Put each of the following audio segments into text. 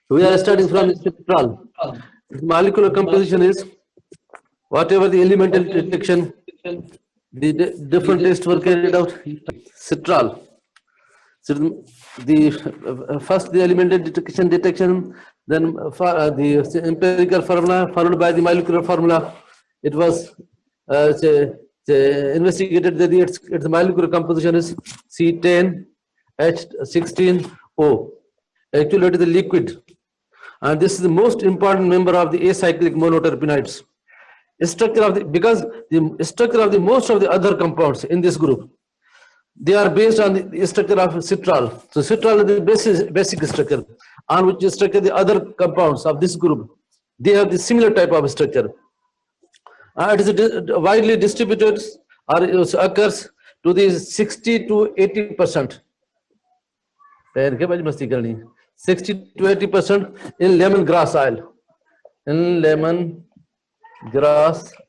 We are starting from citral. Its molecular composition is whatever the elemental detection, the different tests were carried out. Citral. So the first the elemental detection, then the empirical formula followed by the molecular formula. It was investigated that its molecular composition is C10H16O. Actually, it is a liquid, and this is the most important member of the acyclic monoterpenoids. Because the structure of the most of the other compounds in this group, they are based on the structure of citral. So citral is the basic structure on which is structure the other compounds of this group. They have the similar type of structure. It is widely distributed or occurs to the 60 to 80%. 60 to 80% in lemongrass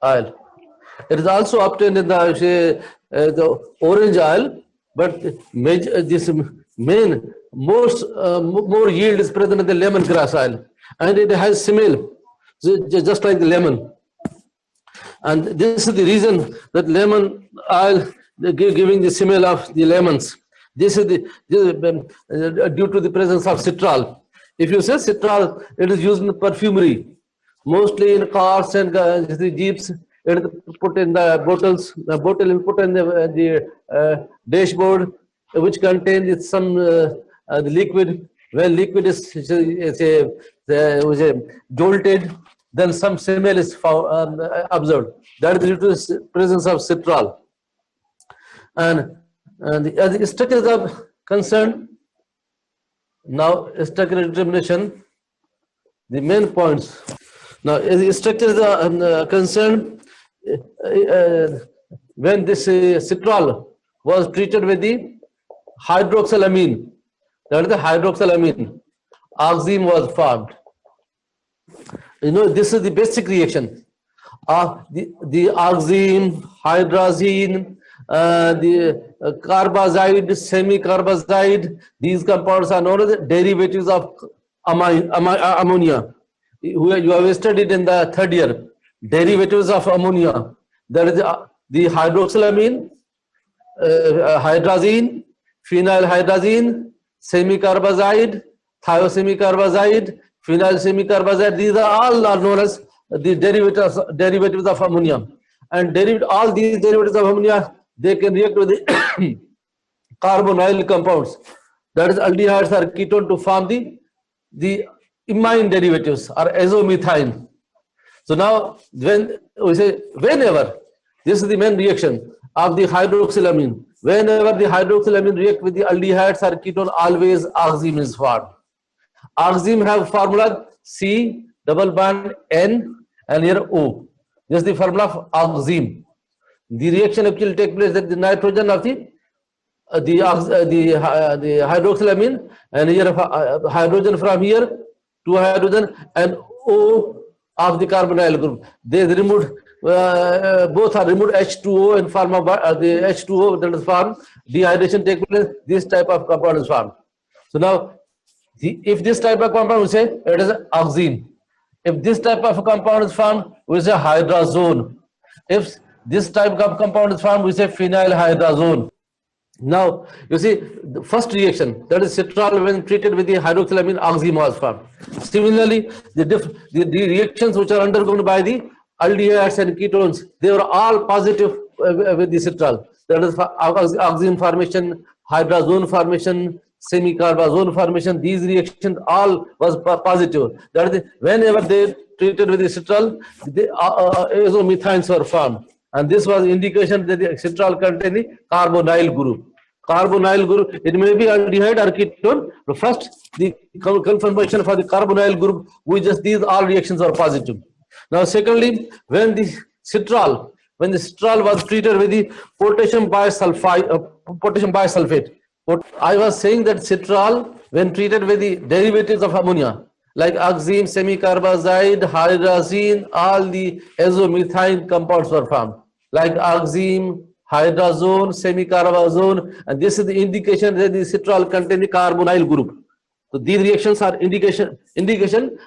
oil. It is also obtained in the orange oil, but more yield is present in the lemongrass oil, and it has smell just like the lemon. And this is the reason that lemon oil giving the smell of the lemons. This is due to the presence of citral. If you say citral, it is used in perfumery, mostly in cars and the jeeps. It is put in the bottles. The bottle is put in the dashboard, which contains some the liquid. When liquid is jolted, then some smell is observed. That is due to the presence of citral. And the structures are concerned. Now, structural determination, the main points. Now, the structures are concerned. When this citral was treated with the hydroxylamine, that is the hydroxylamine, oxime was formed. You know, this is the basic reaction. The oxime, hydrazine, the carbazide, semi-carbazide, these compounds are known as derivatives of ammonia. You have studied in the third year. Derivatives of ammonia. That is the hydroxylamine, hydrazine, phenylhydrazine, semi-carbazide, thiosemi-carbazide, phenyl semi-carbazide. These are known as the derivatives of ammonia. And all these derivatives of ammonia, they can react with the carbonyl compounds. That is aldehydes or ketone to form the imine derivatives or azomethane. So now, when we say whenever, this is the main reaction of the hydroxylamine. Whenever the hydroxylamine react with the aldehydes or ketone, always oxime is formed. Oxime have formula C double bond N and here O. This is the formula of oxime. The reaction actually takes place at the nitrogen of the hydroxylamine, and here hydrogen from here, two hydrogen, and O of the carbonyl group. They removed, both are removed H2O in form of the H2O that is formed. Dehydration takes place. This type of compound is formed. So now, if this type of compound, we say it is oxime. If this type of compound is formed, we say hydrazone. If this type of compound is formed, we say phenylhydrazone. Now, you see, the first reaction, that is citral, when treated with the hydroxylamine, oxime was formed. Similarly, the reactions which are undergone by the aldehydes and ketones, they were all positive with the citral. That is oxime formation, hydrazone formation, semi-carbazone formation. These reactions all was positive. That is, whenever they treated with the citral, the azomethanes were formed. And this was indication that the citral contains the carbonyl group. Carbonyl group, it may be aldehyde or ketone, but first the confirmation for the carbonyl group, these all reactions are positive. Now secondly, when the citral was treated with the potassium bisulfate, I was saying that citral, when treated with the derivatives of ammonia, like oxime, semi-carbazide, hydrazine, all the azomethane compounds were formed. Like oxime, hydrazone, semi-carbazone, and this is the indication that the citral contains the carbonyl group. So these reactions are indication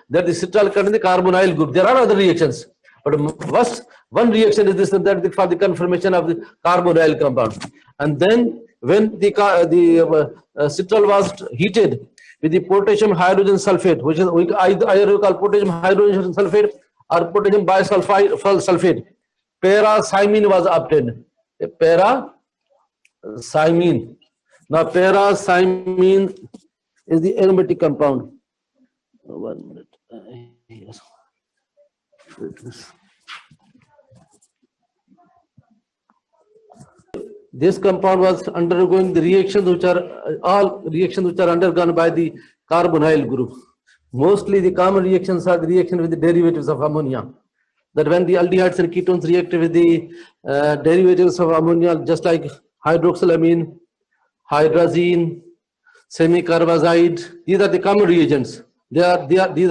that the citral contains the carbonyl group. There are other reactions, but first one reaction is this, that for the conformation of the carbonyl compound. And then when the citral was heated with the potassium hydrogen sulfate, which is either called potassium hydrogen sulfate or potassium bisulfate, para-cymene was obtained. Para-cymene. Now para-cymene is the aromatic compound. 1 minute. Yes. This compound was undergoing the reactions which are all reactions which are undergone by the carbonyl group. Mostly the common reactions are the reaction with the derivatives of ammonia. That when the aldehydes and ketones react with the derivatives of ammonia, just like hydroxylamine, hydrazine, semicarbazide, these are the common reagents. These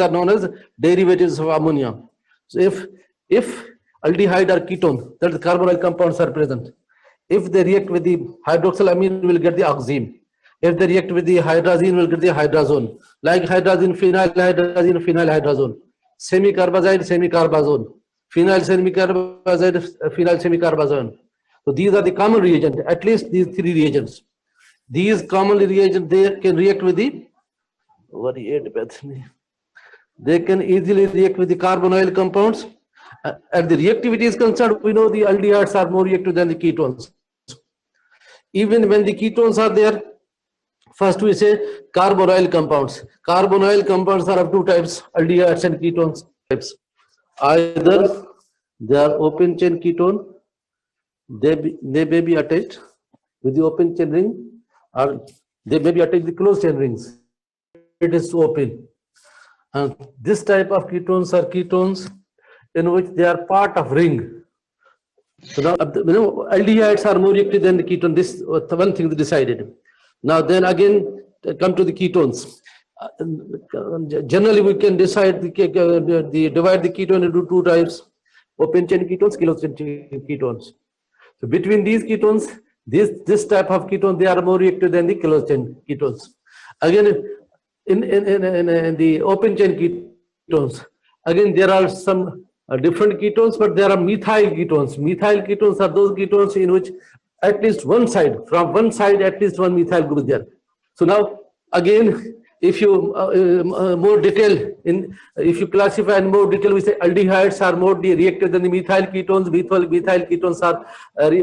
are known as derivatives of ammonia. So if aldehyde or ketone, that the carbonyl compounds are present. If they react with the hydroxylamine, we will get the oxime. If they react with the hydrazine, we will get the hydrazone. Like hydrazine, phenylhydrazine, phenylhydrazone. Semicarbazide, semicarbazone. Phenyl semicarbazide, phenyl semicarbazone. So these are the common reagents, at least these three reagents. These commonly reagents, they can react with the, they can easily react with the carbonyl compounds. And the reactivity is concerned, we know the aldehydes are more reactive than the ketones. Even when the ketones are there, first we say carbonyl compounds. Carbonyl compounds are of two types, aldehydes and ketones types. Either they are open chain ketone, they may be attached with the open chain ring, or they may be attached with the closed chain rings. It is open. And this type of ketones are ketones in which they are part of ring. So now, aldehydes are more reactive than the ketone. This one thing decided. Now then again, come to the ketones. Generally, we can decide divide the ketone into two types: open chain ketones, closed chain ketones. So between these ketones, this type of ketone, they are more reactive than the closed chain ketones. Again, in the open chain ketones, again there are some different ketones, but there are methyl ketones. Methyl ketones are those ketones in which at least one side, from one side, at least one methyl group is there. So now again, if you more detail if you classify in more detail, we say aldehydes are more reactive than the methyl ketones. Methyl ketones are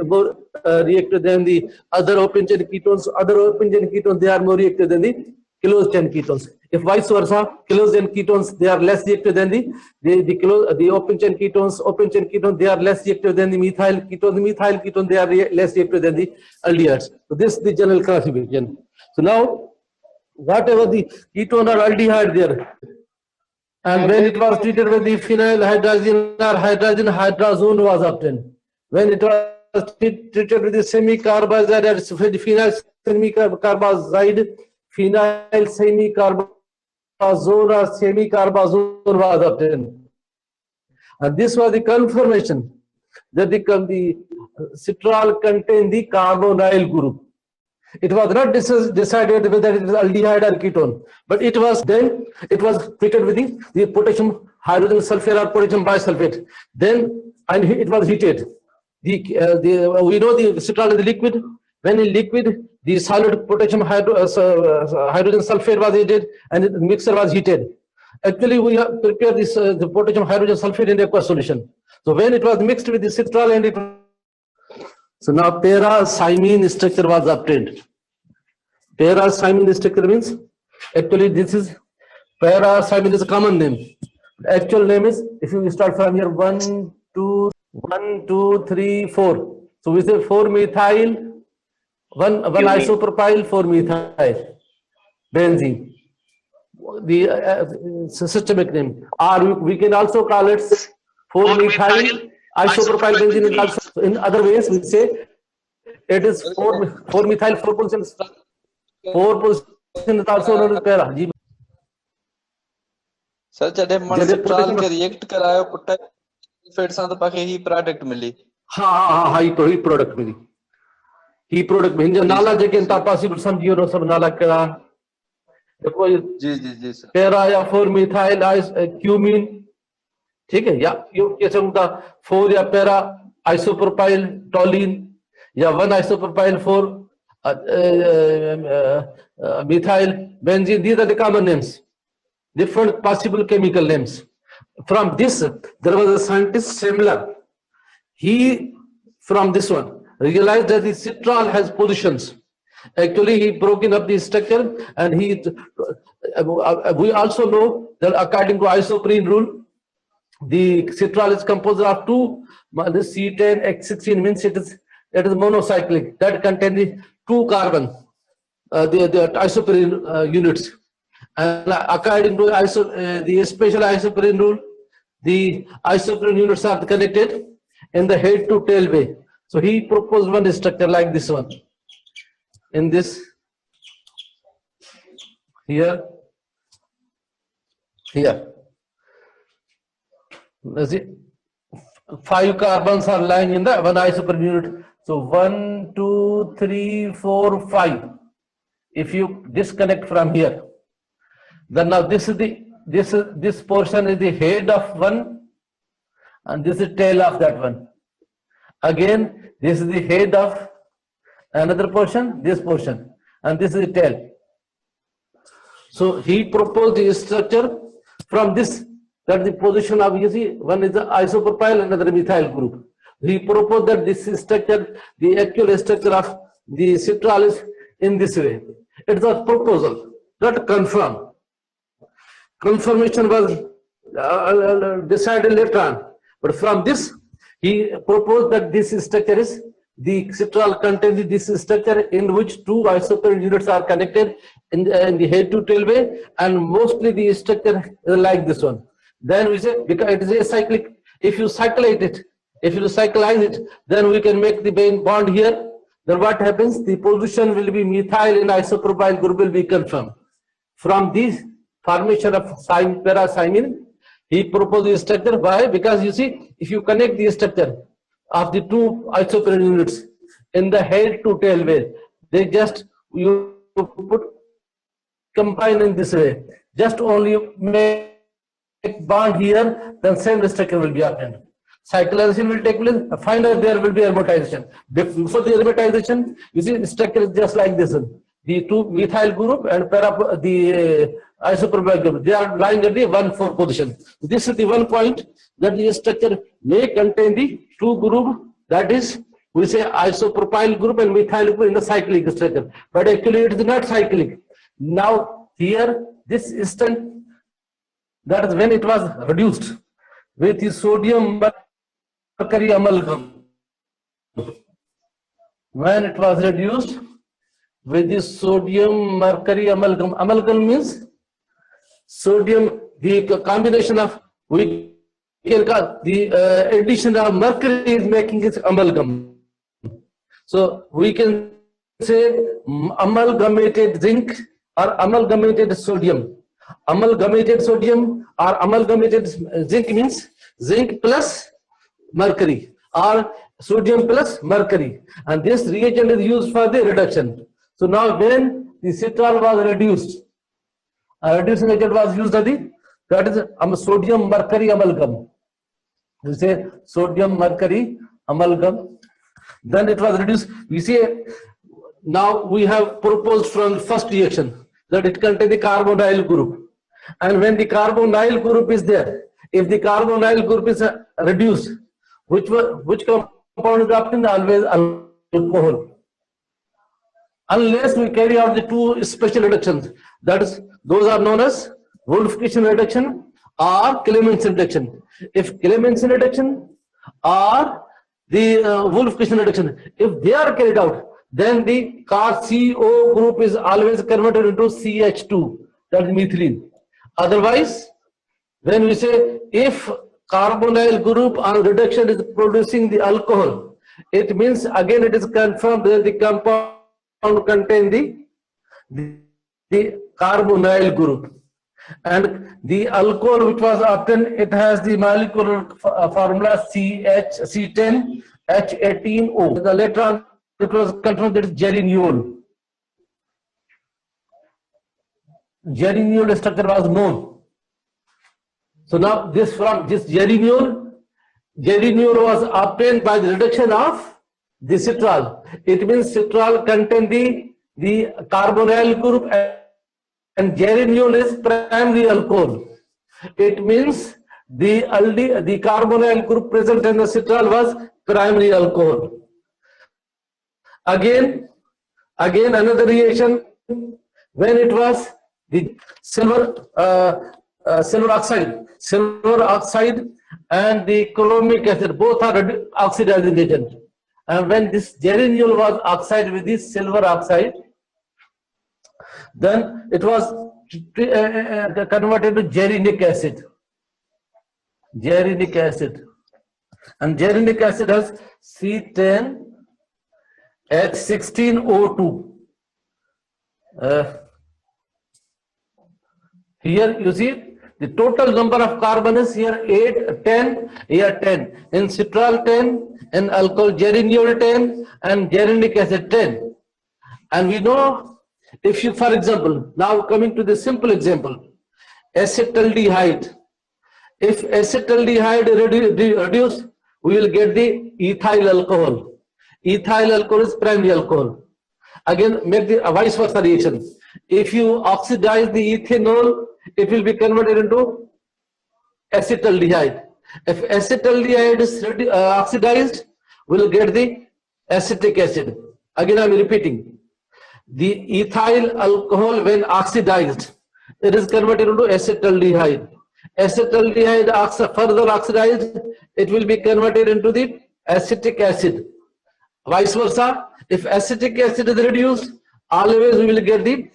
more reactive than the other open chain ketones. Other open chain ketones, they are more reactive than the closed chain ketones. If vice versa, closed chain ketones, they are less reactive than the open chain ketones. Open chain ketones, they are less reactive than the methyl ketones. The methyl ketones, they are less reactive than the aldehydes. So this is the general classification. So now, whatever the ketone or aldehyde there, and when it was treated with the phenylhydrazine or hydrazone was obtained. When it was treated with the semicarbazide or phenyl semicarbazide, phenyl semicarbazole or semicarbazole was obtained. And this was the confirmation that the citral contained the carbonyl group. It was not decided whether it is aldehyde or ketone, but it was treated with the potassium hydrogen sulfate or potassium bisulfate. Then, and it was heated. We know the citral is the liquid. When in liquid, the solid potassium hydrogen sulfate was heated and the mixture was heated. Actually, we have prepared this the potassium hydrogen sulfate in aqueous solution. So when it was mixed with the citral and it, so now para-cymene structure was obtained. Para-cymene structure means, actually this is, para-cymene is a common name. The actual name is, if you start from here, 1, 2, 3, 4. So we say 4-methyl, 1 isopropyl, 4-methyl benzene. The systemic name. Or we can also call it 4-methyl isopropyl benzene is also, in other ways we say it is 4-methyl 4% is also known as para. Sir जडे मन Citral के react करायो potassium सां तो पाके ही product मिली। हाँ ही product मिली। ही product में नाला जेके ता पॉसिबल समझियो नो सब नाला कड़ा देखो जी जी जी सर। पैरा या 4 मिथाइल क्यूमीन, ठीक है, या कैसे होगा 4 या पैरा आइसोप्रोपाइल टोलिन, या 1 isopropyl 4 methyl benzene. These are the common names, different possible chemical names. From this, there was a scientist Semler. He, from this one, realized that the citral has positions. Actually, he broken up the structure, and we also know that according to isoprene rule, the citral is composed of two. The C10 H16 means it is monocyclic, that contain the 2 carbon, the isoprene units. And according to the special isoprene rule, the isoprene units are connected in the head to tail way. So he proposed one structure like this one. In this, here, see, 5 carbons are lying in the one isoprene unit. So 1, 2, 3, 4, 5. If you disconnect from here, then now this portion is the head of one, and this is tail of that one. Again, this is the head of another portion, this portion, and this is the tail. So he proposed the structure from this, that the position of, you see, one is the isopropyl, another methyl group. He proposed that this structure, the actual structure of the citral is in this way. It was proposal, not confirmed. Confirmation was decided later on. But from this, he proposed that this structure is, the citral contains this structure in which 2 isoprene units are connected in the head to tail way, and mostly the structure is like this one. Then we say, because it is acyclic, if you cyclize it, then we can make the bond here. Then what happens? The position will be methyl in isopropyl group will be confirmed. From this formation of para-thymine, he proposed the structure. Why? Because you see, if you connect the structure of the 2 isoprene units in the head to tail way, they just, you combine in this way, just only make bond here, then same structure will be obtained. Cyclization will take place. Finally, there will be aromatization. Before the aromatization, you see, the structure is just like this one. The 2 methyl group and the isopropyl group, they are lying at the 1,4 position. This is the one point, that the structure may contain the 2 group, that is, we say isopropyl group and methyl group in the cyclic structure. But actually, it is not cyclic. Now, here, this instant, that is when it was reduced with the sodium mercury amalgam. When it was reduced with the sodium mercury amalgam. Amalgam means sodium, the combination of, we can call the addition of mercury is making it amalgam. So we can say amalgamated zinc or amalgamated sodium. Amalgamated sodium or amalgamated zinc means zinc plus mercury or sodium plus mercury, and this reagent is used for the reduction. So now when the citral was reduced, a reducing agent was used, that is sodium mercury amalgam. You say sodium mercury amalgam, then it was reduced. We see, now we have proposed from first reaction that it contains the carbonyl group, and when the carbonyl group is there, if the carbonyl group is reduced, which compound is obtained? Always alcohol. Unless we carry out the 2 special reductions, that is, those are known as Wolff-Kissing reduction or Clemmensen reduction. If Clemmensen reduction or the Wolff-Kissing reduction, if they are carried out, then the CO group is always converted into CH2, that is methylene. Otherwise, when we say if carbonyl group on reduction is producing the alcohol, it means again it is confirmed that the compound contain the carbonyl group, and the alcohol which was obtained, it has the molecular formula C10H18O. The later on it was confirmed that it's geraniol. geraniol structure was known. So now this geraniol was obtained by the reduction of the citral. It means citral contain the carbonyl group and geraniol is primary alcohol. It means the carbonyl group present in the citral was primary alcohol. Again another reaction when it was the silver oxide and the chromic acid, both are oxidizing agent. And when this geraniol was oxidized with this silver oxide, then it was converted to geranic acid. Geranic acid. And geranic acid has C10H16O2. Here you see the total number of carbon is here 8, 10, here 10. In citral 10, in alcohol geraniol 10, and geranic acid 10. And we know, if you, for example, now coming to the simple example, acetaldehyde. If acetaldehyde reduced, we will get the ethyl alcohol. Ethyl alcohol is primary alcohol. Again, make the vice versa reaction. If you oxidize the ethanol, it will be converted into acetaldehyde. If acetaldehyde is oxidized, we will get the acetic acid. Again, I am repeating. The ethyl alcohol, when oxidized, it is converted into acetaldehyde. Acetaldehyde further oxidized, it will be converted into the acetic acid. Vice versa, if acetic acid is reduced, always we will get the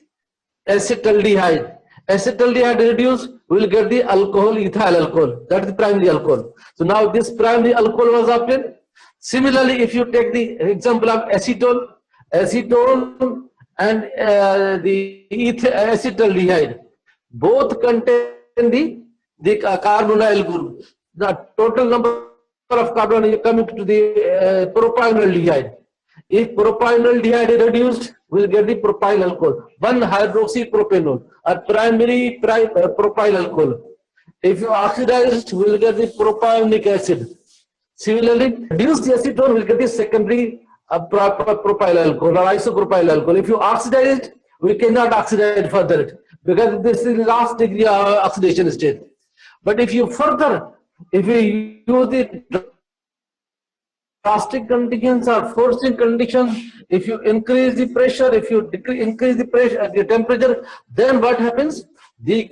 acetaldehyde. Acetaldehyde reduced, we will get the alcohol, ethyl alcohol. That is the primary alcohol. So now this primary alcohol was obtained. Similarly, if you take the example of acetone and the acetaldehyde, both contain the carbonyl group. The total number of carbon is coming to the propionaldehyde. If propionaldehyde is reduced, we will get the propyl alcohol, 1-hydroxypropanol, or primary propyl alcohol. If you oxidize it, we will get the propionic acid. Similarly, reduce the acetone, we will get the secondary propyl alcohol or isopropyl alcohol. If you oxidize it, we cannot oxidize further it, because this is the last degree of oxidation state. But if you use the drastic conditions or forcing conditions, if you increase the pressure, if you increase the pressure, the temperature, then what happens? The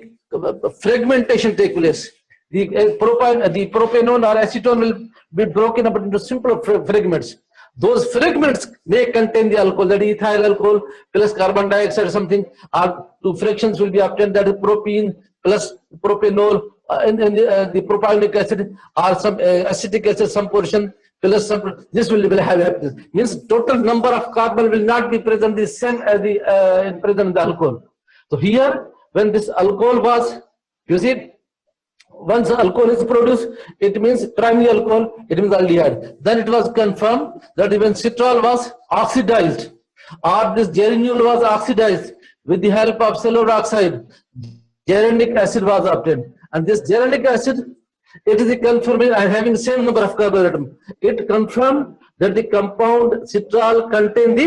fragmentation takes place. The propanol or acetone will be broken up into simple fragments. Those fragments may contain the alcohol, that is ethyl alcohol plus carbon dioxide or something, or two fractions will be obtained, that is propene plus propanol, and the propionic acid or some acetic acid, some portion plus some. This will have happened. Means total number of carbon will not be present the same as the present in the alcohol. So here, when this alcohol was, you see, once alcohol is produced, it means primary alcohol, it means aldehyde. Then it was confirmed that when citral was oxidized, or this geraniol was oxidized with the help of silver oxide, geranic acid was obtained. And this geranic acid, it is a confirmation, having same number of carbon atom. It confirmed that the compound citral contained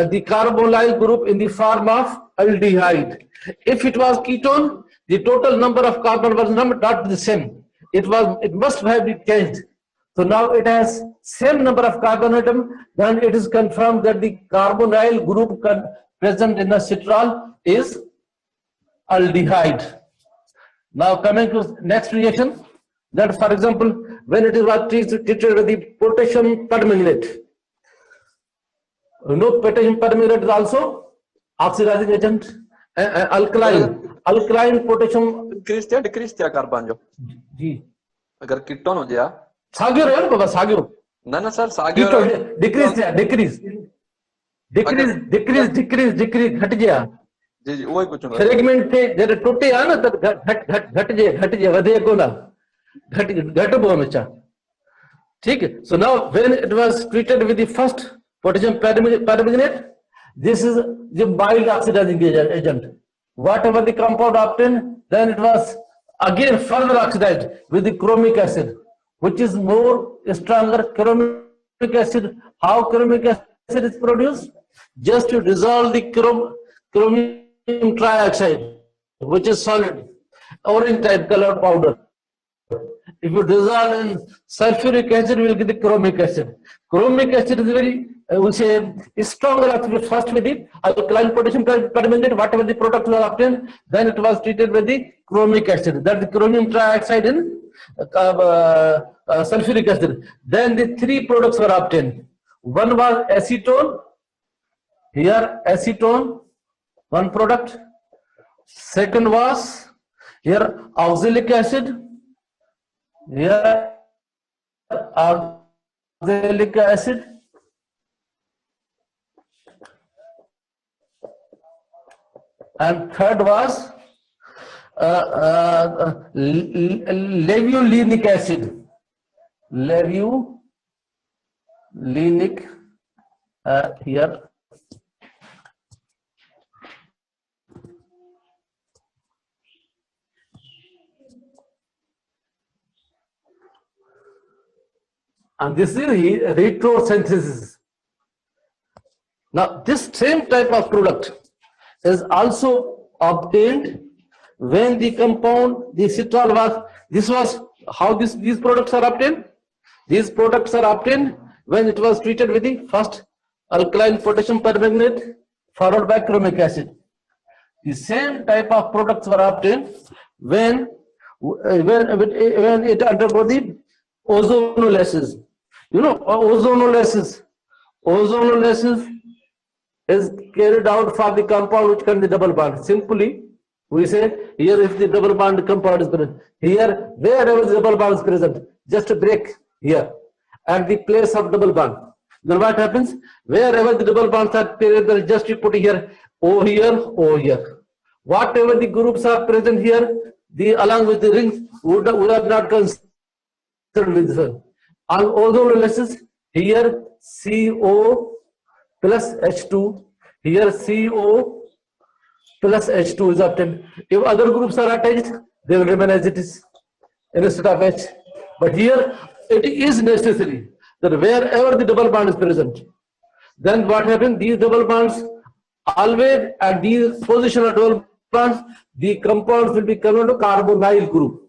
the carbonyl group in the form of aldehyde. If it was ketone, the total number of carbon was not the same. It must have been changed. So now it has same number of carbon atom. Then it is confirmed that the carbonyl group present in the citral is aldehyde. Now coming to next reaction, that for example, when it was treated with the potassium permanganate. You know, potassium permanganate is also oxidizing agent. Alkaline potassium decrease क्या carbon जो जी अगर ketone हो जाए सागियो रहे बाबा सागियो ना sir सागियो decrease घट गया जी वही पूछूंगा फ्रेगमेंट थे जरे टूटे आ ना तब घट जे वधे को ना घट बो हमेशा ठीक है. So now when it was treated with the first potassium permanganate, this is the mild oxidizing agent. Whatever the compound obtained, then it was again further oxidized with the chromic acid, which is more stronger chromic acid. How chromic acid is produced? Just to dissolve the chromium trioxide, which is solid, orange type color powder. If you dissolve in sulfuric acid, we will get the chromic acid. Chromic acid is very, we say, stronger acid. First with the alkaline potassium permanganate, whatever the product was obtained, then it was treated with the chromic acid. That is chromium trioxide in sulfuric acid. Then the three products were obtained. One was acetone. Here acetone, one product. Second was here oxalic acid. Here oxalic acid. And third was levulinic acid. Levulinic here. And this is retrosynthesis. Now, this same type of product is also obtained when the compound, the citral was, this was how these products are obtained. These products are obtained when it was treated with the first alkaline potassium permanganate followed by chromic acid. The same type of products were obtained when it undergoes the ozonolysis. You know, ozonolysis is carried out for the compound which contains the double bond. Simply, we say here if the double bond compound is present, here wherever the double bond is present, just a break here at the place of double bond. Then what happens? Wherever the double bonds are present, just you put here, O here, O here. Whatever the groups are present here, along with the rings would have not considered with this one. On ozonolysis, here CO plus H2, here CO plus H2 is obtained. If other groups are attached, they will remain as it is instead of H. But here it is necessary that wherever the double bond is present, then what happens? These double bonds always at these position of double bonds, the compounds will be converted to carbonyl group.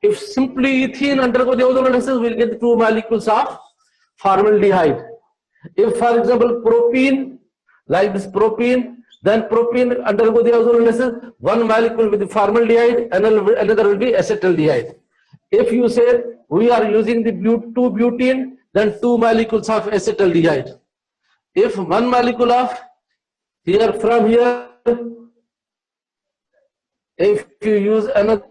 If simply ethene undergoes the ozonolysis, we will get the two molecules of formaldehyde. If, for example, propene, like this propene, then propene undergoes the ozonolysis, one molecule with the formaldehyde, another will be acetaldehyde. If you say we are using the 2-butene, then two molecules of acetaldehyde. If one molecule of here from here, if you use another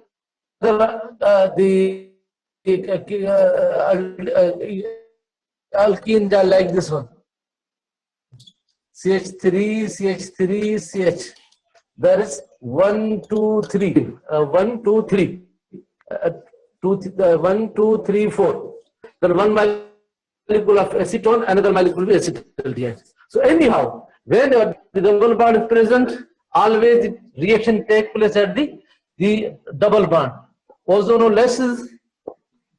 alkene like this one, CH3, CH3, CH. There is 1, 2, 3, 1, 2, 3, 1, 2, 3, 4. Then one molecule of acetone, another molecule will be acetaldehyde. So anyhow, whenever the double bond is present, always the reaction takes place at the double bond. Ozonolysis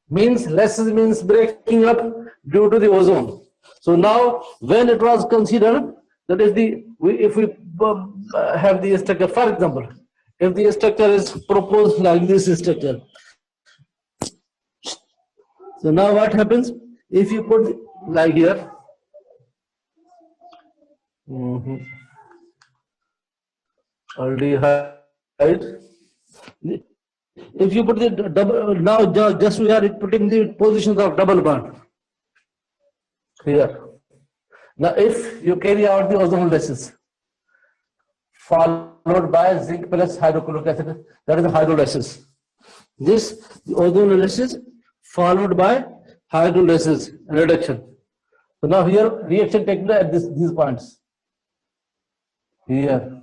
means breaking up due to the ozone. So now, when it was considered, that is if we have the structure, for example, if the structure is proposed like this structure. So now what happens? If you put like here, aldehyde. If you put the double, now just we are putting the positions of double bond here. Now if you carry out the ozonolysis followed by zinc plus hydrochloric acid, that is the hydrolysis. This the ozonolysis followed by hydrolysis reduction. So now here reaction takes place at these points. Here,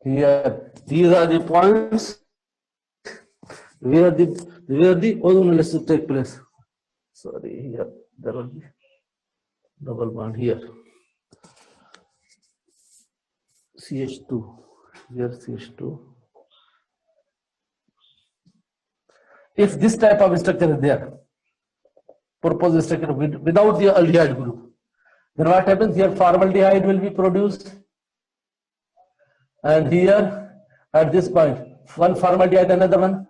these are the points where the ozonolysis take place. Sorry, here there will be double bond here. CH2 Here CH2. If this type of structure is there, proposed structure without the aldehyde group, then what happens here? Formaldehyde will be produced, and here at this point, one formaldehyde, another one.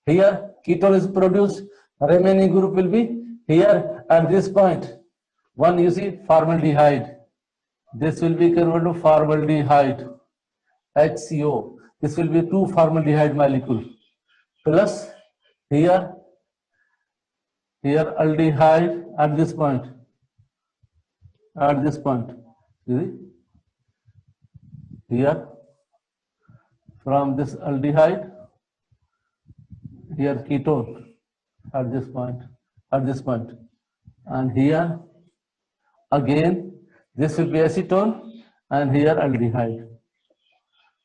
Here ketone is produced, remaining group will be here at this point. One, you see, formaldehyde. This will be converted to formaldehyde, HCO. This will be 2 formaldehyde molecule plus here aldehyde at this point. At this point, you see, here from this aldehyde, here ketone at this point, and here again this will be acetone, and here aldehyde.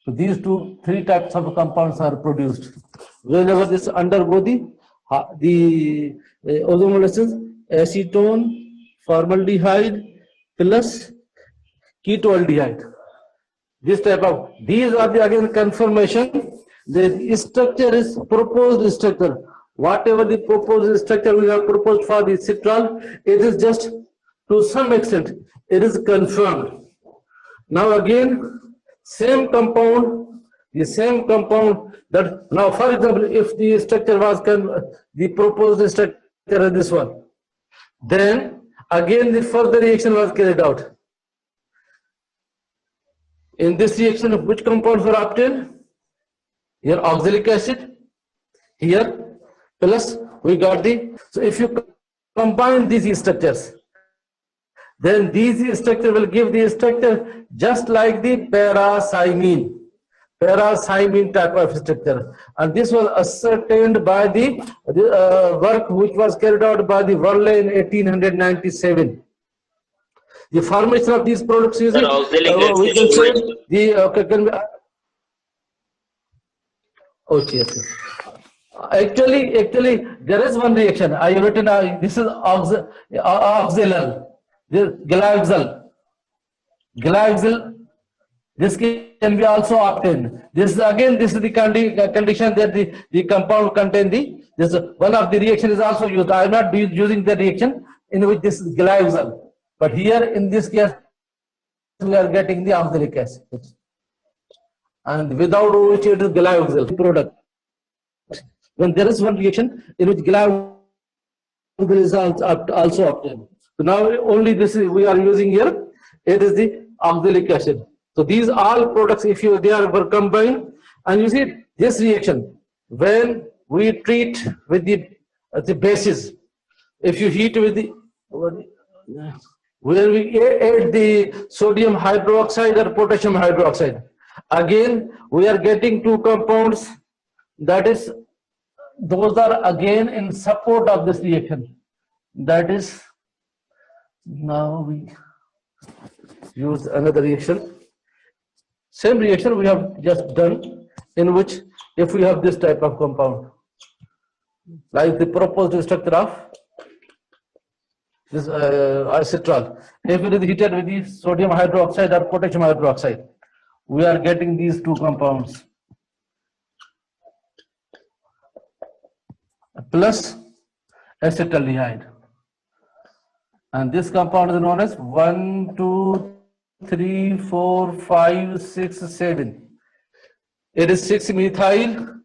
So these three types of compounds are produced whenever this undergo the ozonolysis. Acetone, formaldehyde plus ketoaldehyde. This type of, these are the again confirmation. The structure is proposed structure. Whatever the proposed structure we have proposed for the citral, it is just to some extent it is confirmed. Now again, same compound, the same compound that now, for example, if the structure was the proposed structure is this one, then again the further reaction was carried out. In this reaction, which compounds were obtained? Here oxalic acid, here plus we got the, so if you combine these structures, then these structure will give the structure just like the parathymine type of structure. And this was ascertained by the work which was carried out by the Worley in 1897. The formation of these products is we can say the okay. Actually, there is one reaction. I have written this is oxalal. This Glyoxal. This can be also obtained. This is the condition that the compound contain this one of the reaction is also used. I am not using the reaction in which this is Glyoxal, but here in this case we are getting the oxalic acid, and without which it is Glyoxal product. When there is one reaction in which Glyoxal is also obtained. So now only this is we are using here. It is the oxalic acid. So these all products, if they were combined, and you see this reaction when we treat with the bases, if you heat with the when we add the sodium hydroxide or potassium hydroxide, again we are getting two compounds, that is those are again in support of this reaction. That is, now we use another reaction. Same reaction we have just done, in which if we have this type of compound, like the proposed structure of this citral, if it is heated with the sodium hydroxide or potassium hydroxide, we are getting these two compounds plus acetaldehyde, and this compound is known as 1, 2, 3, 4, 5, 6, 7. It is 6-methyl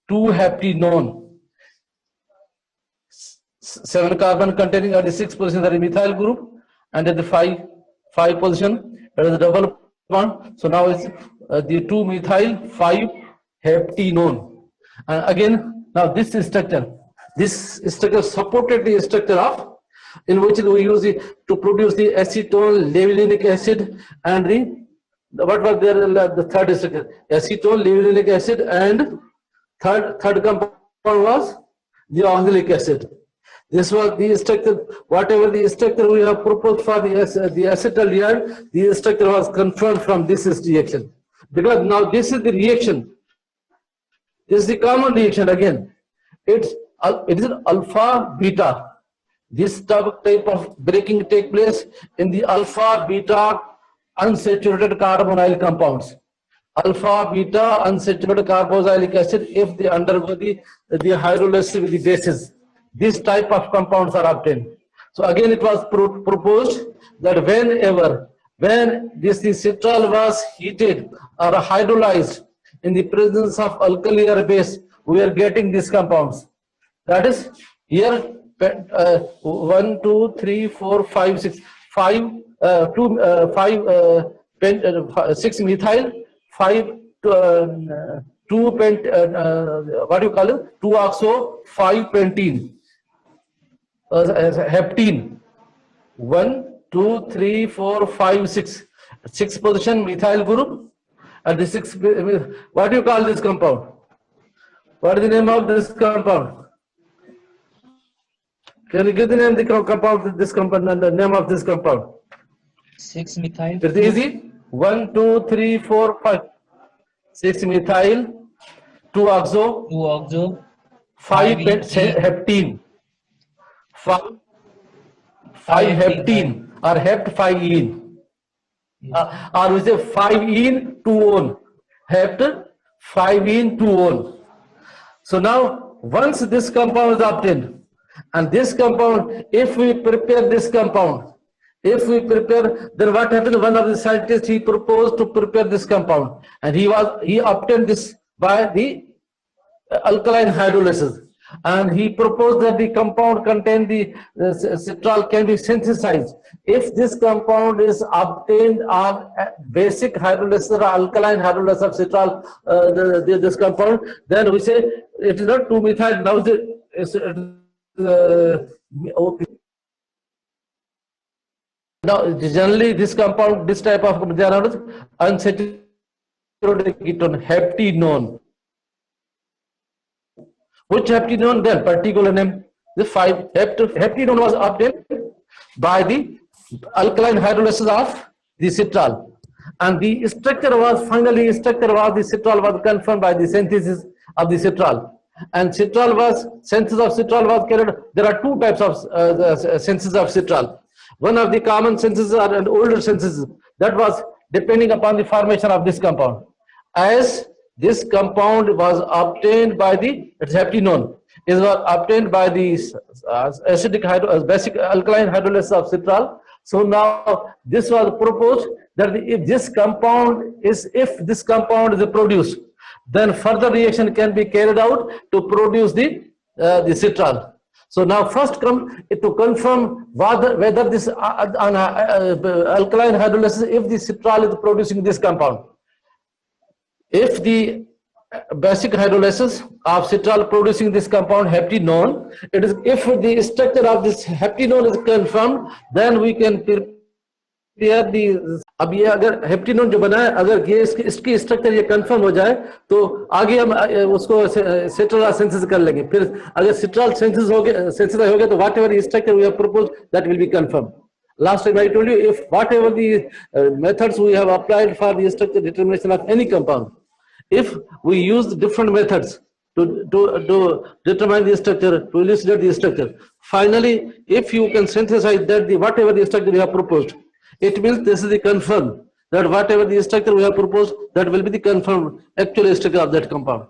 2-heptanone. 7 carbon containing at the 6th position are the methyl group, and at the 5 position it is the double bond. So now it's the 2-methyl 5-heptanone. And again, now this structure supported the structure of, in which we use it to produce the acetone, levulinic acid, and what was there the third structure? Acetone, levulinic acid, and third compound was the oxalic acid. This was the structure. Whatever the structure we have proposed for the acetaldehyde, the structure was confirmed from this reaction. Because now this is the reaction. This is the common reaction again. It is alpha beta. This type of breaking take place in the alpha beta unsaturated carbonyl compounds. alpha, beta, unsaturated carboxylic acid if they undergo the hydrolysis with the bases. This type of compounds are obtained. So again, it was proposed that when this citral was heated or hydrolyzed in the presence of alkali or base, we are getting these compounds. That is here 1, 2, 3, 4, 5, 6, 5, 6 methyl, 5 2 pent what you call it, 2 oxo, 5 pentene, heptene. 1, 2, 3, 4, 5, 6. 6 position methyl group, and the 6. What do you call this compound? What is the name of this compound? Can you give the name of the compound? This compound and the name of this compound. 6 methyl. It's easy. 1, 2, 3, 4, 5. 6 methyl, 2 oxo, 5 heptene, 5 heptene or hept 5-ene, or we say 5-ene 2-one, hept 5-ene 2-one. So now once this compound is obtained, and this compound, if we prepare this compound, then what happened? One of the scientists, he proposed to prepare this compound, and he obtained this by the alkaline hydrolysis, and he proposed that the compound contain the citral can be synthesized. If this compound is obtained on basic hydrolysis or alkaline hydrolysis of citral, this compound, then we say it is not 2-methyl. Now now generally this compound, this type of, they are unsaturated ketone, heptenone. Which heptenone? Then particular name, the 5 heptenone was obtained by the alkaline hydrolysis of the citral, and the structure was the citral was confirmed by the synthesis of the citral, and synthesis of citral was carried. There are 2 types of synthesis of citral. One of the common synthesis are an older synthesis that was depending upon the formation of this compound. As this compound was obtained by the heptenone, is obtained by the basic alkaline hydrolysis of citral. So now this was proposed that if this compound is produced, then further reaction can be carried out to produce the citral. So now first come to confirm whether this alkaline hydrolysis, if the citral is producing this compound. If the basic hydrolysis of citral producing this compound heptenone, it is, if the structure of this heptenone is confirmed, then we can prepare the. अब ये अगर हेप्टिनोन जो बना है, अगर ये इसकी structure ये कंफर्म हो जाए, तो आगे हम उसको सिट्रल सिंथेसिस कर लेंगे. फिर अगर सिट्रल सिंथेसिस हो गया तो whatever the structure we have proposed, that will be confirmed. Last time I told you, if whatever the methods we have applied for the structure determination of any compound, if we use different methods to determine the structure, to elucidate the structure, finally, if you can synthesize that whatever the structure we have proposed, it means this is the confirmed, that whatever the structure we have proposed, that will be the confirmed actual structure of that compound.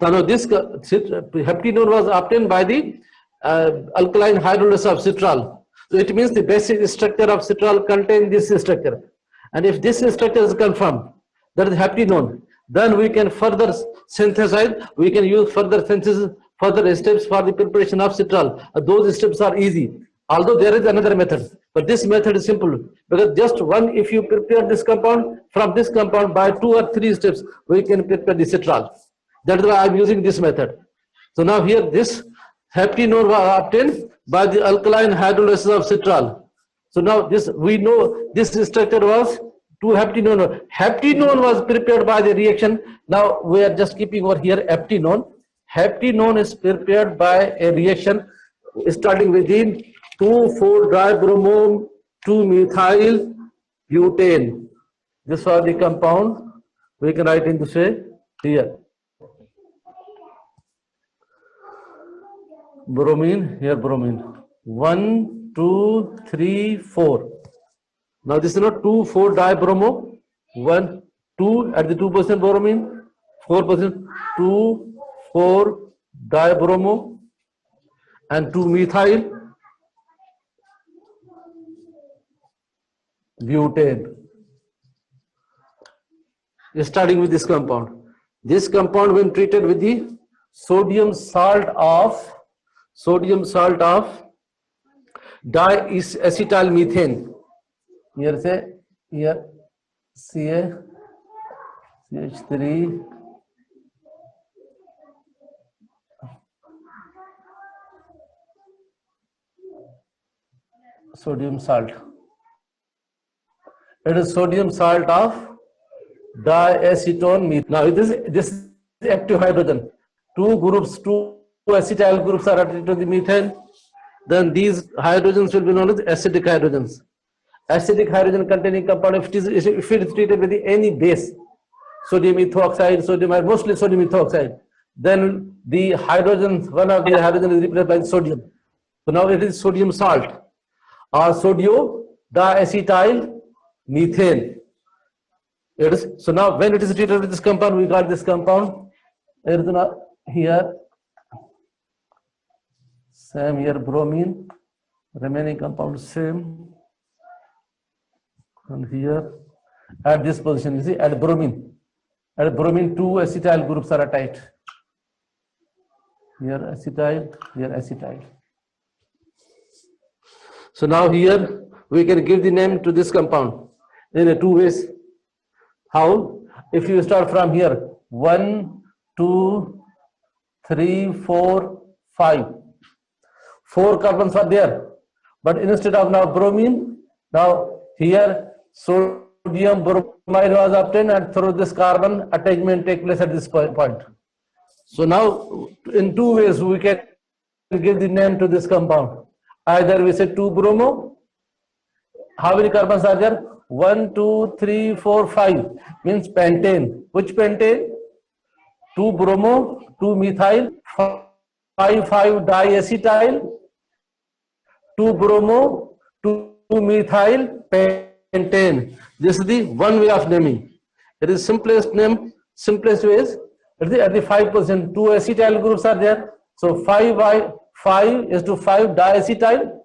So now this heptenone was obtained by the alkaline hydrolysis of citral. So it means the basic structure of citral contains this structure. And if this structure is confirmed, that is heptenone, then we can further synthesize, we can use further synthesis, further steps for the preparation of citral. Those steps are easy. Although there is another method, but this method is simple, because just one, if you prepare this compound, from this compound by 2 or 3 steps, we can prepare the citral. That is why I am using this method. So now here this heptenone was obtained by the alkaline hydrolysis of citral. So now this, we know this structure was 2-heptenone. Heptenone was prepared by the reaction. Now we are just keeping over here heptenone. Heptenone is prepared by a reaction starting within 2,4-dibromo 2-methyl butane. This was the compound. We can write in this way here. Bromine, here bromine. 1, 2, 3, 4. Now this is not 2,4-dibromo 1, 2 at the 2% bromine, 4% 2, 4 dibromo, and 2 methyl butane. Starting with this compound. This compound, when treated with the sodium salt of diacetyl methane. Here say here CH3 sodium salt. It is sodium salt of diacetone methane. Now this is active hydrogen. Two acetyl groups are added to the methane. Then these hydrogens will be known as acidic hydrogens. Acidic hydrogen containing compound, if it is treated with any base, sodium ethoxide, mostly sodium ethoxide, then the hydrogen, one of the hydrogen is replaced by sodium. So now it is sodium salt or sodium diacetyl methane. It is, so now when it is treated with this compound, we got this compound. There is here same here bromine, remaining compound same, and here at this position you see at bromine two acetyl groups are attached. Here acetyl, here acetyl. So now here we can give the name to this compound in two ways. How? If you start from here 1, 2, 3, 4, 5. 4 carbons are there, but instead of now bromine, now here sodium bromide was obtained, and through this carbon attachment take place at this point. So now in two ways we can give the name to this compound. Either we say 2-bromo. How many carbons are there? 1, 2, 3, 4, 5 means pentane. Which pentane? 2-bromo, 2-methyl, 5,5-diacetyl, 2-bromo, 2-methyl pentane. This is the one way of naming. It is simplest name, simplest ways. At the 5%, 2 acetyl groups are there. So 5 is to 5 diacetyl,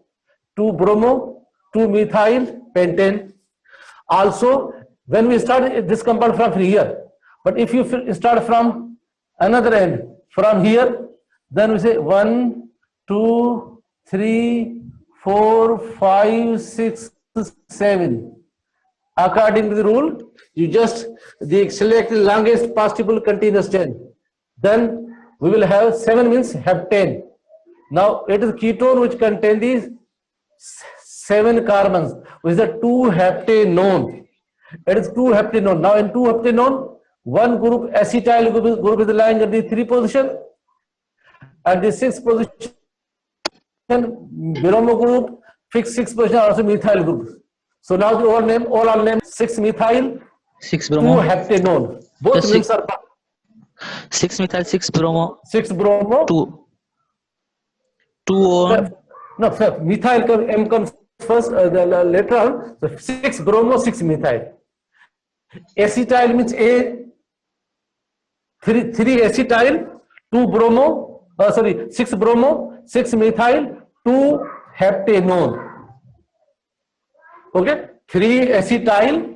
2-bromo, 2-methyl pentane. Also, when we start this compound from here, but if you start from another end, from here, then we say 1, 2, 3, 4, 5, 6, 7. According to the rule, you just select the longest possible continuous chain. Then we will have 7 means heptane. Now it is ketone which contain these 7 carbons, which is a 2-heptanone. It is 2-heptanone. Now in 2-heptanone, one group acetyl group is lying at the 3 position. At the 6th position, bromo group, fixed 6th position also methyl group. So now the all are named 6-methyl, 6-bromo, 2-heptanone. Both names are 6-methyl, 6-bromo, 6-bromo, 2-on. No, sir, methyl M comes first, later on. So 6-bromo, 6-methyl. Acetyl means A, 3 acetyl, 2-bromo, 6-bromo, 6-methyl, 2-heptanone. Okay, 3 acetyl,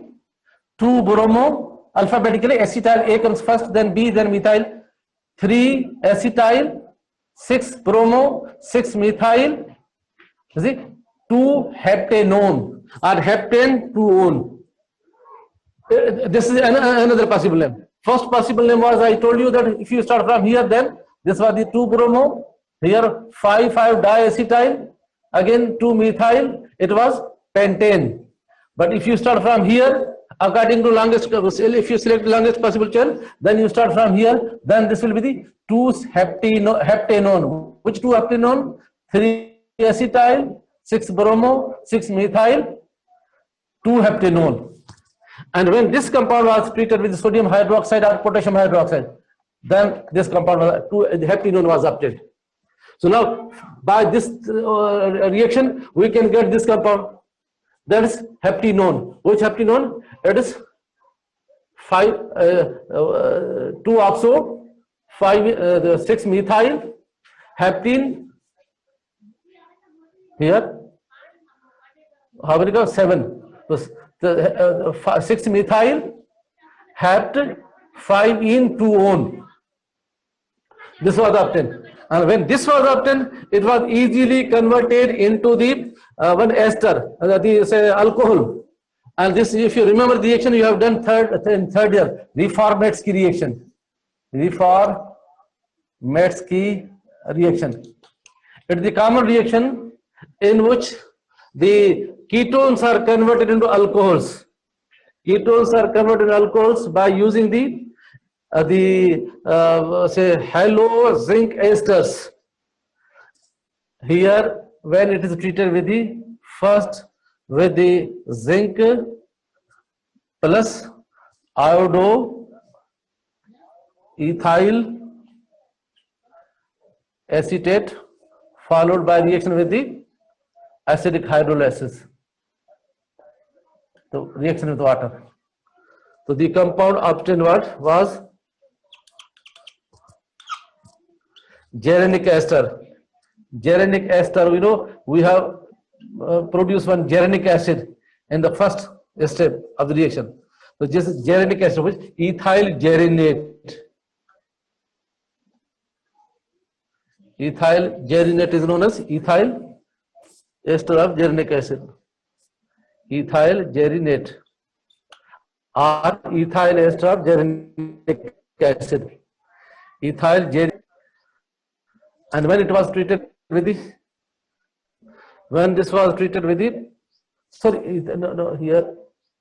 2-bromo, alphabetically acetyl A comes first, then B, then methyl. 3 acetyl, 6-bromo, 6-methyl, you see, 2-heptanone or heptane 2-one. This is another possible name. First possible name was, I told you that if you start from here, then this was the 2-bromo, here 5,5-diacetyl, again 2-methyl, it was pentane. But if you start from here, according to longest, if you select longest possible chain, then you start from here, then this will be the 2-heptanone. Which 2-heptanone? 3 acetyl, 6-bromo, 6-methyl, 2-heptanone. And when this compound was treated with sodium hydroxide or potassium hydroxide, then this compound heptanone was obtained. So now by this reaction we can get this compound, that is heptanone. Which heptanone? It is 2-oxo, 6-methyl, heptene. Here, how many comes? 7. So, 6-methyl, hept, 5-ene-2-one. This was obtained, and when this was obtained, it was easily converted into the one ester, the say alcohol. And this, if you remember the reaction you have done in third year, Reformatsky reaction. Reformatsky reaction. It is the common reaction in which the ketones are converted into alcohols. Ketones are converted into alcohols by using the say halo zinc esters. Here, when it is treated with the first with the zinc plus iodo ethyl acetate, followed by reaction with the acidic hydrolysis, the reaction with water. So the compound obtained what was geranic ester. Geranic ester, we know we have produced one geranic acid in the first step of the reaction. So just geranic acid, which ethyl gerinate. Ethyl gerinate is known as ethyl ester of geranic acid. Ethyl gerinate or ethyl ester of geranic acid. Ethyl gerinate. And when it was treated with the, when this was treated with the, sorry, no, here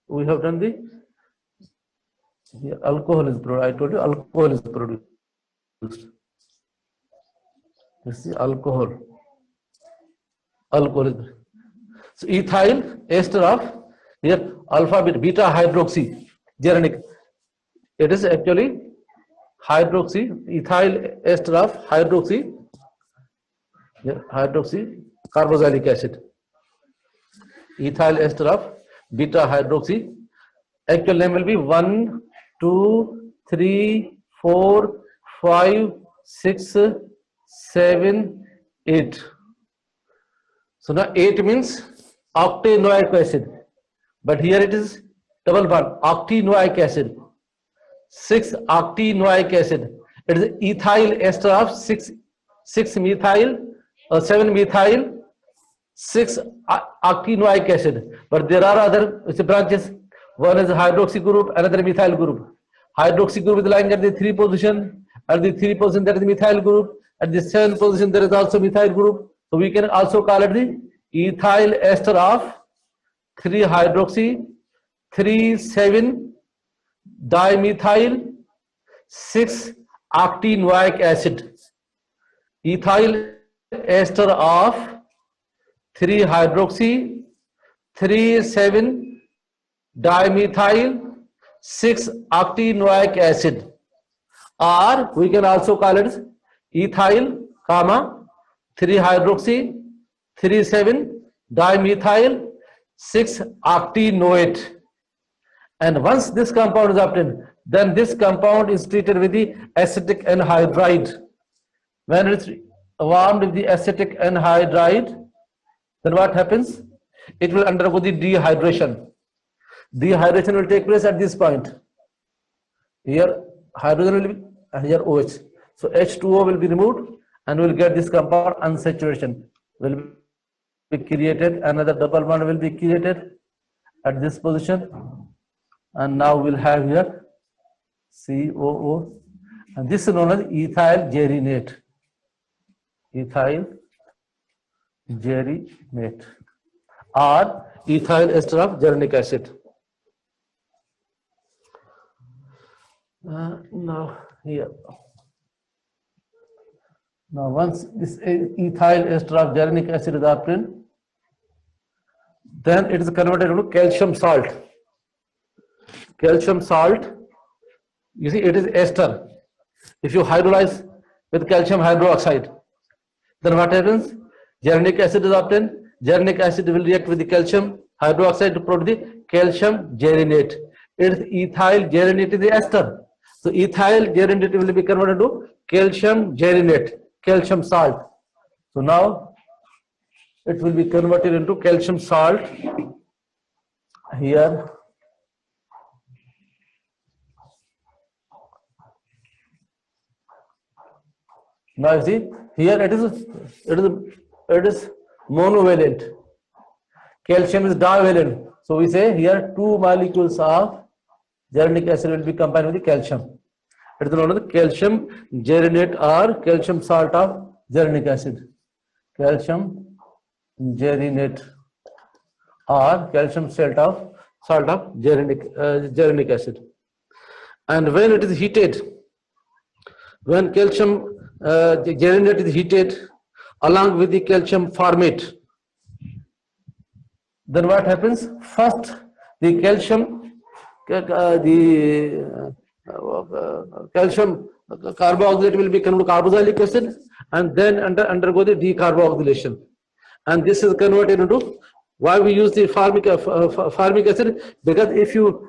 we have done the, here alcohol is produced. I told you alcohol is produced. This is alcohol. Alcohol is produced. So ethyl ester of here alpha beta hydroxy geranic. It is actually hydroxy, ethyl ester of hydroxy. Here, hydroxy carboxylic acid, ethyl ester of beta hydroxy. Actual name will be 1, 2, 3, 4, 5, 6, 7, 8. So now 8 means octanoic acid, but here it is double bond octanoic acid. 6 octanoic acid. It is ethyl ester of 6 methyl. 7-methyl 6-octanoic acid, but there are other branches. One is hydroxy group, another methyl group. Hydroxy group is lying at the 3 position. At the 3 position there is the methyl group. At the 7 position there is also methyl group. So we can also call it the ethyl ester of 3-hydroxy 3,7-dimethyl 6-octanoic acid. Ethyl ester of 3-hydroxy 3,7-dimethyl 6-octanoic acid, or we can also call it ethyl, 3-hydroxy 3,7-dimethyl 6-octanoate. And once this compound is obtained, then this compound is treated with the acetic anhydride. When it's warmed with the acetic anhydride, then what happens? It will undergo the dehydration. Dehydration will take place at this point. Here hydrogen will be, here OH. So H2O will be removed and we will get this compound unsaturation will be created. Another double bond will be created at this position, and now we'll have here COO, and this is known as ethyl gerinate. Ethyl gerinate or ethyl ester of geranic acid. Now here, now once this ethyl ester of geranic acid is obtained, then it is converted into calcium salt. Calcium salt, you see, it is ester. If you hydrolyze with calcium hydroxide, then what happens? Geranic acid is obtained. Geranic acid will react with the calcium hydroxide to produce the calcium gerinate. It's ethyl gerinate is the ester. So ethyl gerinate will be converted to calcium gerinate, calcium salt. So now it will be converted into calcium salt here. Now you see here it is monovalent. Calcium is divalent. So we say here two molecules of geranic acid will be combined with the calcium. It is known as calcium gerinate or calcium salt of geranic acid. Calcium gerinate or calcium salt of geranic acid. And when it is heated, when calcium gerinate is heated along with the calcium formate, then what happens? First, the calcium carboxylate will become carboxylic acid, and then undergo the decarboxylation. And this is converted into, why we use the formic acid? Because if you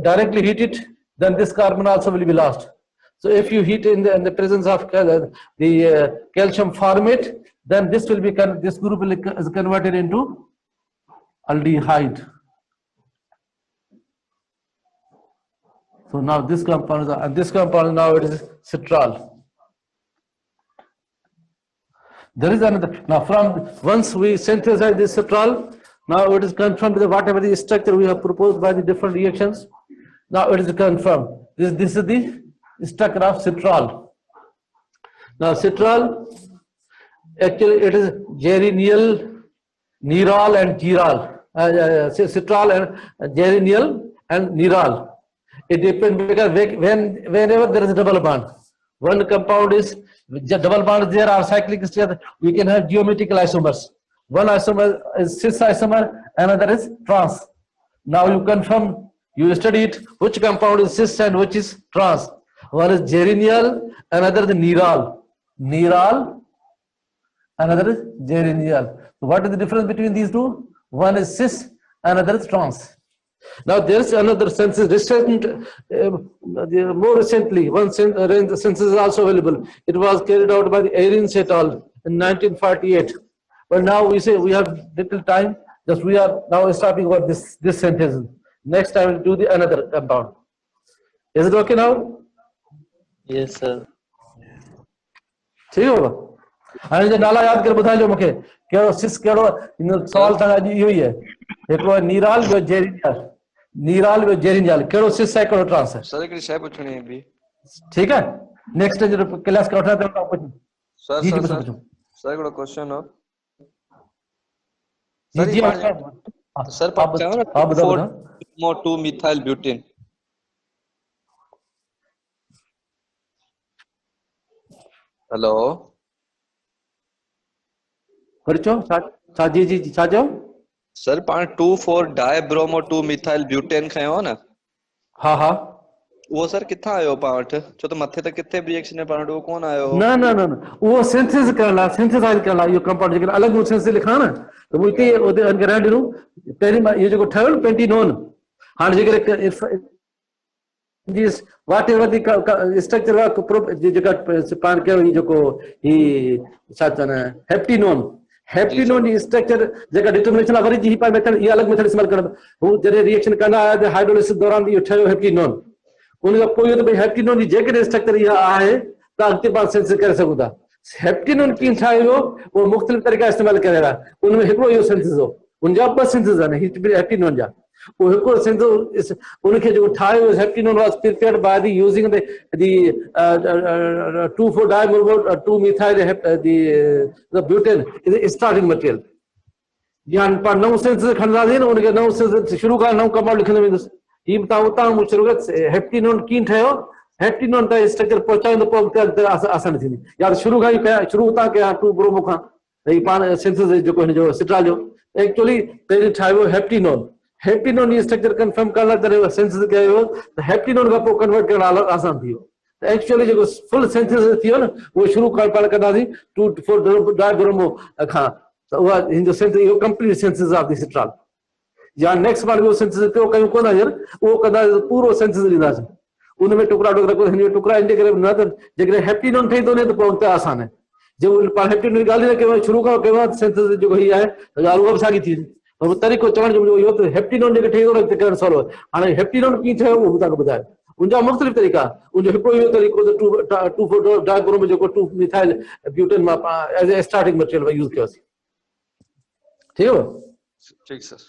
directly heat it, then this carbon also will be lost. So if you heat in the presence of the calcium formate, then this will be this group is converted into aldehyde. So now this compound now it is citral. There is another. Now from once we synthesize this citral, now it is confirmed with whatever the structure we have proposed by the different reactions. Now it is confirmed. This is the structure of citral. Now citral, actually it is geranial, neral and geral. Citral and geranial and neral. It depends, because whenever there is a double bond, one compound is double bond, there are cyclic structure, we can have geometrical isomers. One isomer is cis isomer, another is trans. Now you confirm, you study it, which compound is cis and which is trans. One is geranial, another is neral. Neral, another is geranial. So what is the difference between these two? One is cis, another is trans. Now there is another census recent, more recently, one census is also available. It was carried out by the Ahrens et al. In 1948. But now we say we have little time, just we are now stopping about this synthesis. Next time we'll do the another compound. Is it okay now? Yes, sir. ठीक होगा। हाणे जो नाला याद कर ॿुधाइजो मूंखे, कहिड़ो सिस कहिड़ो सवाल तव्हां इहो ई आहे। हिकिड़ो नीराल ॿियो जेरिनियाल, नीराल ॿियो जेरिनियाल, कहिड़ो सिस आहे कहिड़ो ट्रांस आहे? सर हिकिड़ी शइ पुछणी है बि। ठीक है, नेक्स्ट जो क्लास का उठा दे कुछ सर जी सर जी सर हिकिड़ो क्वेश्चन हो जी जी सर आप बताओ 2 methyl butane। हेलो परिचो सा जी जी छा चओ? सर पाण 2,4 डाइब्रोमो 2 methyl butane खयो न? हा हा वो सर किथां आयो पाण वटि? छो त मथे त किथे बि रिएक्शन पाण वटि वो कोन आयो। न न न वो सिंथेसिस करण लाइ सिंथेसाइज करण लाइ इहो कंपाउंड जेके अलॻि मूं सिंथेसिस लिखा न त मूं हिते ओते रहण ॾिनो पहिरीं मां इहो जेको ठहियो न पेंटीनोन हाणे जेके whatever the structure जेका पाण कयो ई जेको ही छा चवनि हेप्टिनोन जी स्ट्रक्चर जेका डिटरमिनेशन आहे वरी जी पाण मेथड इहा अलॻि मेथड इस्तेमालु करणु हू जॾहिं रिएक्शन कंदा आया त हाइड्रोलिसिस दौरान इहो ठहियो हेप्टिनोन उन खां पोइ इहो त भई हेप्टिनोन जी जेकॾहिं स्ट्रक्चर इहा आहे त अॻिते पाण सिंथेसिस करे सघूं था। हेप्टिनोन कीअं ठाहियो उहो मुख़्तलिफ़ तरीक़ा इस्तेमालु करे रहिया उनमें हिकिड़ो इहो सिंथेसिस हो उनजा ॿ सिंथेसिस आहिनि हेप्टिनोन जा वो हिकिड़ो सिंथेसिस उनखे जेको ठाहियो heptenone was prepared by the using the 2,4 dibromo 2 methyl the butane is a starting material। यानी पाण नओं सिंथेसिस खणंदासीं न उनखे नओं सिंथेसिस शुरू खां नओं कंपाउंड लिखंदो वेंदुसि ही तव्हां उतां शुरू कयो हेप्टिनोन कीअं ठहियो हेप्टिनोन त स्ट्रक्चर पहुचाईंदो पोइ आसान थींदी या शुरू खां ई कया शुरू उतां कया 2 ब्रोमो खां ही पाण सिंथेसिस जेको हिनजो सिट्राल जो एक्चुअली पहिरीं ठाहियो हेप्टिनोन हेप्टिनोन जी स्ट्रक्चर कंफर्म करण लाइ तॾहिं सिंथेसिस कयो त हेप्टिनोन खां पोइ कन्वर्ट करण आसान थी वियो त एक्चुअली जेको फुल सिंथेसिस थी वियो न उहो शुरू खां पाण कंदासीं 2,4 डाइब्रोमो खां त उहा हिनजो इहो complete synthesis of the Citral या नेक्स्ट बार वो सिंथेसिस पियो कयूं कोन हींअर उहो कंदा पूरो सिंथेसिस ॾींदासीं उन में टुकड़ा टुकड़ा इन करे न त जेकॾहिं हेप्टिनोन ठही थो वञे त पोइ उते आसान आहे जो पाण हेप्टिनोन जी ॻाल्हि न कयो शुरू खां कयो आहे सिंथेसिस जेको हीअ आहे त ॻाल्हि उहा बि साॻी थी पर तरीक़ो चवण जो मुंहिंजो इहो त हेप्टिनोन जेके ठही थो वञे करणु सवलो आहे हाणे हेप्टिनोन कीअं ठहियो उहो बि तव्हांखे ॿुधायो उनजा मुख़्तलिफ़ तरीक़ा उनजो हिकिड़ो इहो तरीक़ो त 2,4 डायग्रो में जेको 2 मिथाइल ब्यूटेन मां as a starting material use कयोसीं ठीक है ठीक सर